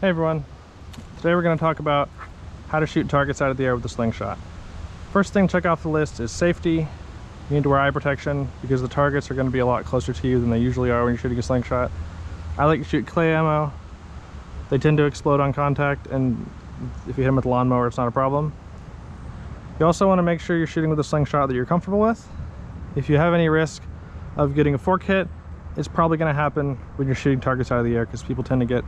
Hey everyone, today we're going to talk about how to shoot targets out of the air with a slingshot. First thing to check off the list is safety. You need to wear eye protection because the targets are going to be a lot closer to you than they usually are when you're shooting a slingshot. I like to shoot clay ammo. They tend to explode on contact, and if you hit them with a lawnmower it's not a problem. You also want to make sure you're shooting with a slingshot that you're comfortable with. If you have any risk of getting a fork hit, it's probably going to happen when you're shooting targets out of the air, because people tend to get,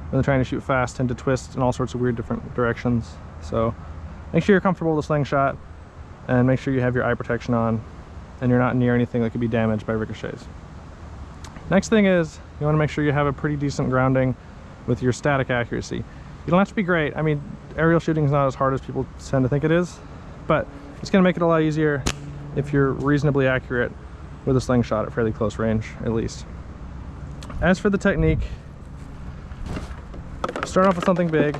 when they're trying to shoot fast, tend to twist in all sorts of weird different directions. So make sure you're comfortable with a slingshot, and make sure you have your eye protection on and you're not near anything that could be damaged by ricochets. Next thing is you want to make sure you have a pretty decent grounding with your static accuracy. You don't have to be great. I mean, aerial shooting is not as hard as people tend to think it is, but it's going to make it a lot easier if you're reasonably accurate with a slingshot at fairly close range, at least. As for the technique, start off with something big,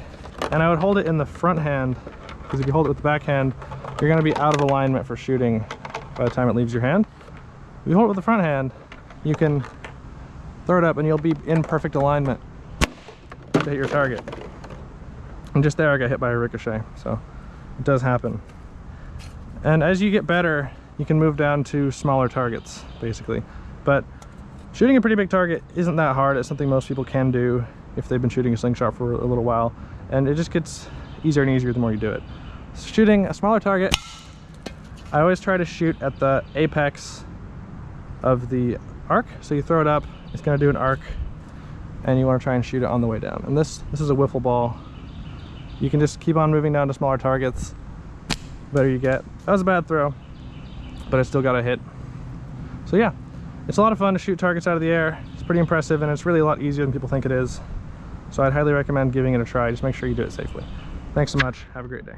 and I would hold it in the front hand, because if you hold it with the back hand, you're going to be out of alignment for shooting by the time it leaves your hand. If you hold it with the front hand, you can throw it up and you'll be in perfect alignment to hit your target. And just there I got hit by a ricochet, so it does happen. And as you get better, you can move down to smaller targets, basically. But shooting a pretty big target isn't that hard. It's something most people can do if they've been shooting a slingshot for a little while, and it just gets easier and easier the more you do it. So shooting a smaller target, I always try to shoot at the apex of the arc. So you throw it up, it's going to do an arc, and you want to try and shoot it on the way down. And this is a wiffle ball. You can just keep on moving down to smaller targets. The better you get. That was a bad throw, but I still got a hit. So yeah, it's a lot of fun to shoot targets out of the air. It's pretty impressive, and it's really a lot easier than people think it is. So I'd highly recommend giving it a try. Just make sure you do it safely. Thanks so much. Have a great day.